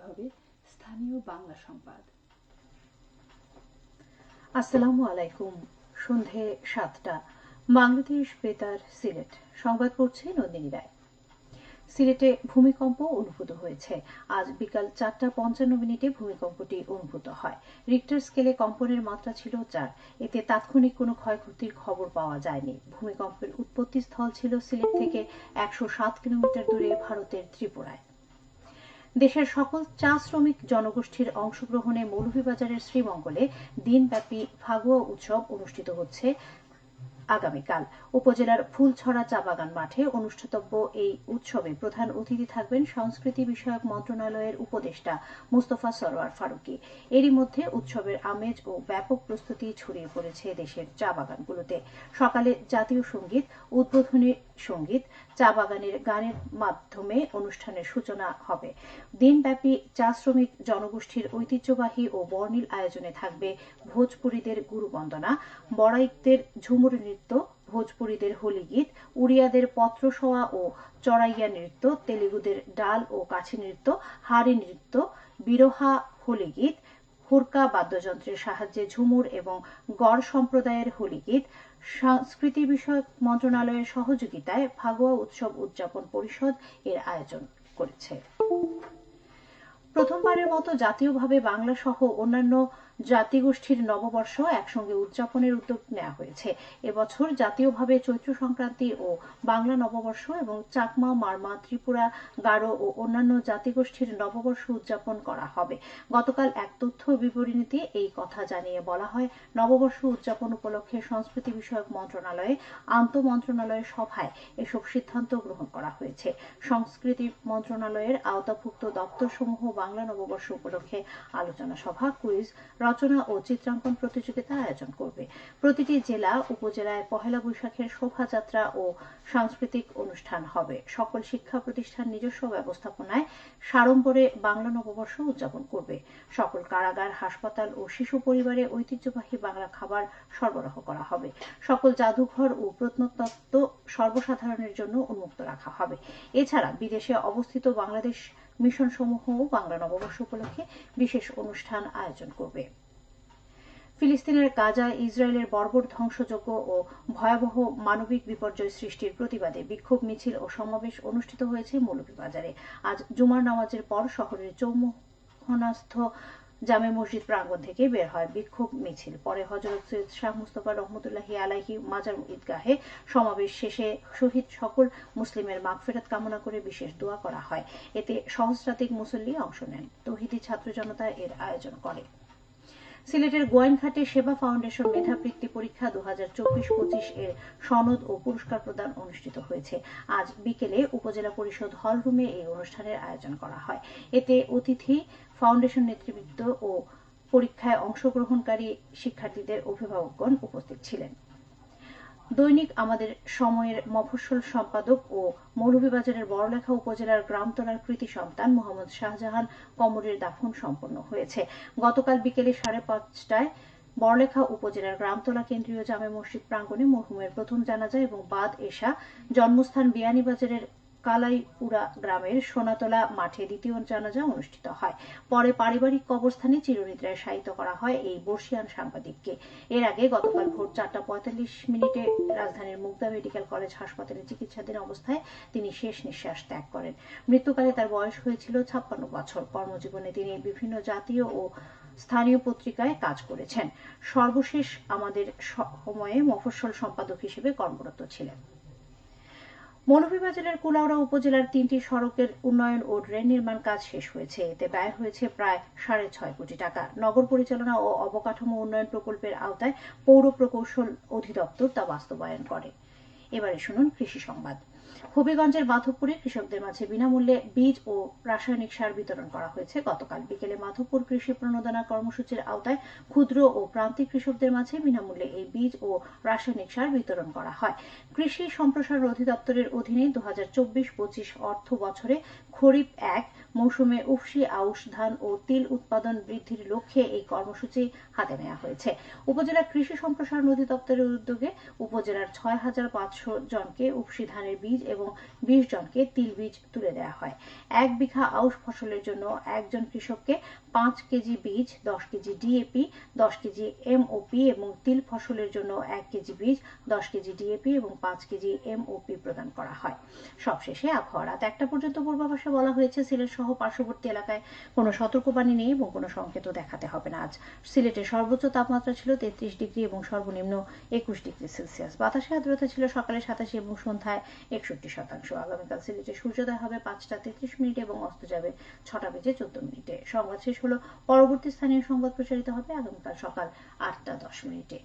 হবে স্থানীয় বাংলা সংবাদ। আসসালামু আলাইকুম। সন্ধে 7টা। বাংলাদেশ বেতার সিলেট সংবাদ পড়ছে নন্দিনী রায়। সিলেটে ভূমিকম্প অনুভূত হয়েছে। আজ বিকাল 4:55 ভূমিকম্পটি অনুভূত হয়। রিক্টার স্কেলে কম্পনের মাত্রা ছিল 4। এতে তাৎক্ষণিক কোনো ক্ষয়ক্ষতির খবর পাওয়া যায়নি। ভূমিকম্পের উৎপত্তি স্থল ছিল সিলেট থেকে 107 কিলোমিটার দূরে ভারতের ত্রিপুরায়। দেশের সকল চা শ্রমিক জনগোষ্ঠীর অংশগ্রহণে মৌলভীবাজারের শ্রীমঙ্গলে দিনব্যাপী ফাগুয়া উৎসব অনুষ্ঠিত হচ্ছে আগামীকাল। উপজেলার ফুলছড়া চা বাগান মাঠে অনুষ্ঠিতব্য এই উৎসবে প্রধান অতিথি থাকবেন সংস্কৃতি বিষয়ক মন্ত্রণালয়ের উপদেষ্টা মুস্তফা সরোয়ার ফারুকী। এরই মধ্যে উৎসবের আমেজ ও ব্যাপক প্রস্তুতি ছড়িয়ে পড়েছে দেশের চা বাগানগুলোতে। সকালে জাতীয় সঙ্গীত, উদ্বোধনী সঙ্গীত, চা বাগানের গানের মাধ্যমে অনুষ্ঠানের সূচনা হবে। দিনব্যাপী চা শ্রমিক জনগোষ্ঠীর ঐতিহ্যবাহী ও বর্ণিল আয়োজনে থাকবে ভোজপুরীদের গুরুবন্দনা, বড়াইকদের ঝুমুর নৃত্য, ভোজপুরীদের হোলি গীত, উড়িয়াদের পত্রসোয়া ও চড়াইয়া নৃত্য, তেলেগুদের ডাল ও কাছি নৃত্য, হাড়ি নৃত্য, বিরোহা হোলি গীত, হুরকা বাদ্যযন্ত্রের সাহায্যে ঝুমুর এবং গড় সম্প্রদায়ের হোলি গীত। সংস্কৃতি বিষয়ক মন্ত্রণালয়ের সহযোগিতায় ফাগুয়া উৎসব উদযাপন পরিষদ এর আয়োজন করেছে। প্রথমবারের মতো জাতীয়ভাবে বাংলা সহ অন্যান্য জাতিগোষ্ঠীর নববর্ষ একসঙ্গে উদযাপনের উদ্যোগ নেওয়া হয়েছে। এবছর জাতীয়ভাবে চৈত্র সংক্রান্তি ও বাংলা নববর্ষ এবং চাকমা, মারমা, ত্রিপুরা, গারো ও অন্যান্য জাতিগোষ্ঠীর নববর্ষ উদযাপন করা হবে। গতকাল এক তথ্য বিবরণীতে এই কথা জানিয়ে বলা হয়, নববর্ষ উদযাপন উপলক্ষে সংস্কৃতি বিষয়ক মন্ত্রণালয়ে আন্তঃমন্ত্রণালয়ের সভায় এসব সিদ্ধান্ত গ্রহণ করা হয়েছে। সংস্কৃতি মন্ত্রণালয়ের আওতাভুক্ত দপ্তরসমূহ বাংলা নববর্ষ উপলক্ষে আলোচনা সভা, কুইজ, রচনা ও চিত্রাঙ্কন প্রতিযোগিতা আয়োজন করবে। প্রতিটি জেলা উপজেলায় পহেলা বৈশাখের শোভাযাত্রা ও সাংস্কৃতিক অনুষ্ঠান হবে। সকল শিক্ষা প্রতিষ্ঠান নিজস্ব ব্যবস্থাপনায় সাড়ম্বরে বাংলা নববর্ষ উদযাপন করবে। সকল কারাগার, হাসপাতাল ও শিশু পরিবারে ঐতিহ্যবাহী বাংলা খাবার সরবরাহ করা হবে। সকল জাদুঘর ও প্রত্নতত্ত্ব সর্বসাধারণের জন্য উন্মুক্ত রাখা হবে। এছাড়া বিদেশে অবস্থিত বাংলাদেশ মিশন সমূহও বাংলা নববর্ষ উপলক্ষে বিশেষ অনুষ্ঠান আয়োজন করবে। ফিলিস্তিনের গাজায় ইসরায়েলের বর্বর ধ্বংসযজ্ঞ ও ভয়াবহ মানবিক বিপর্যয় সৃষ্টির প্রতিবাদে বিক্ষোভ মিছিল ও সমাবেশ অনুষ্ঠিত হয়েছে মৌলভীবাজারে। আজ জুমার নামাজের পর শহরের চৌমুহনাস্থ জামে মসজিদ প্রাঙ্গণ থেকে বের হয় বিক্ষোভ মিছিল। পরে হযরত সৈয়দ শাহ মুস্তাফা রহমতুল্লাহি আলাইহি মাজার ঈদগাহে সমাবেশ শেষে শহীদ সকল মুসলিমের মাগফিরাত কামনা করে বিশেষ দোয়া করা হয়। এতে সহস্রাধিক মুসল্লি অংশ নেন। তৌহিদি ছাত্র জনতা এর আয়োজন করে। সিলেটের গোয়াইনঘাটে সেবা ফাউন্ডেশন মেধাবৃত্তি পরীক্ষা 2024-25 এর সনদ ও পুরস্কার প্রদান অনুষ্ঠিত হয়েছে। আজ বিকেলে উপজেলা পরিষদ হল রুমে এই অনুষ্ঠানের আয়োজন করা হয়। এতে অতিথি ফাউন্ডেশন নেতৃবৃন্দ ও পরীক্ষায় অংশগ্রহণকারী শিক্ষার্থীদের অভিভাবকগণ উপস্থিত ছিলেন। দৈনিক আমাদের সময়ের মফস্বল সম্পাদক ও মৌলভীবাজারের বড়লেখা উপজেলার গ্রামতলার কৃতি সন্তান মোহাম্মদ শাহজাহান কমরের দাফন সম্পন্ন হয়েছে। গতকাল বিকেলে 5:30টায় বড়লেখা উপজেলার গ্রামতলা কেন্দ্রীয় জামে মসজিদ প্রাঙ্গণে মরহুমের প্রথম জানাজা এবং বাদ এশা জন্মস্থান বিয়ানীবাজারের কালাইপুরা গ্রামের সোনাতলা মাঠে দ্বিতীয় জানাজা অনুষ্ঠিত হয়। পরে পারিবারিক কবরস্থানে চিরনিদ্রায় শায়িত করা হয় এই বর্ষিয়ান সাংবাদিককে। এর আগে গতকাল ভোর 4:45 রাজধানীর মুগদা মেডিকেল কলেজ হাসপাতালে চিকিৎসাধীন অবস্থায় তিনি শেষ নিঃশ্বাস ত্যাগ করেন। মৃত্যুকালে তার বয়স হয়েছিল 56 বছর। কর্মজীবনে তিনি বিভিন্ন জাতীয় ও স্থানীয় পত্রিকায় কাজ করেছেন। সর্বশেষ আমাদের সময়ে মফস্বল সম্পাদক হিসেবে কর্মরত ছিলেন। মৌলভীবাজারের কুলাউড়া উপজেলার 3টি সড়কের উন্নয়ন ও ড্রেন নির্মাণ কাজ শেষ হয়েছে। এতে ব্যয় হয়েছে প্রায় 6.5 কোটি টাকা। নগর পরিচালনা ও অবকাঠামো উন্নয়ন প্রকল্পের আওতায় পৌর প্রকৌশল অধিদপ্তর তা বাস্তবায়ন করে। এবারে শুনুন কৃষি সংবাদ। হবিগঞ্জের মাধবপুরে কৃষকদের মাঝে বিনামূল্যে বীজ ও রাসায়নিক সার বিতরণ করা হয়েছে। গতকাল বিকেলে মাধবপুর কৃষি প্রণোদনা কর্মসূচির আওতায় ক্ষুদ্র ও প্রান্তিক কৃষকদের মাঝে বিনামূল্যে এই বীজ ও রাসায়নিক সার বিতরণ করা হয়। কৃষি সম্প্রসারণ অধিদপ্তরের অধীনে 2024-25 অর্থ বছরে খরিফ 1, মৌসুমে উফশি, আউশ ধান ও তিল উৎপাদন বৃদ্ধির লক্ষ্যে এই কর্মসূচি হাতে নেওয়া হয়েছে। উপজেলা কৃষি সম্প্রসারণ অধিদপ্তরের উদ্যোগে উপজেলার 6,500 জনকে উফশি ধানের বীজ এবং 20 জনকে তিল বীজ তুলে দেওয়া হয়। 1 বিঘা আউশ ফসলের জন্য একজন কৃষককে 5 কেজি বীজ, 10 কেজি ডিএপি, 10 কেজি এমওপি এবং তিল ফসলের জন্য 1 কেজি বীজ, 10 কেজি ডিএপি এবং 5 কেজি এমওপি প্রদান করা হয়। সবশেষে আবহাওয়া রাত 1টা পর্যন্ত পূর্বাভাসে বলা হয়েছে সিলেট সহ পার্শ্ববর্তী এলাকায় কোনো সতর্কবাণী নেই এবং কোনো সংকেতও দেখাতে হবে না। আজ সিলেটের সর্বোচ্চ তাপমাত্রা ছিল 33 ডিগ্রি এবং সর্বনিম্ন 21 ডিগ্রি সেলসিয়াস। বাতাসে আর্দ্রতা ছিল সকালে 87 এবং সন্ধ্যায় 61%। আগামীকাল সিলেটে সূর্যোদয় হবে 5টা 33 মিনিটে এবং অস্ত যাবে 6টা বেজে 14 মিনিটে। সংবাদ শেষ হলো। পরবর্তী স্থানীয় সংবাদ প্রচারিত হবে আগামীকাল সকাল 8টা 10 মিনিটে।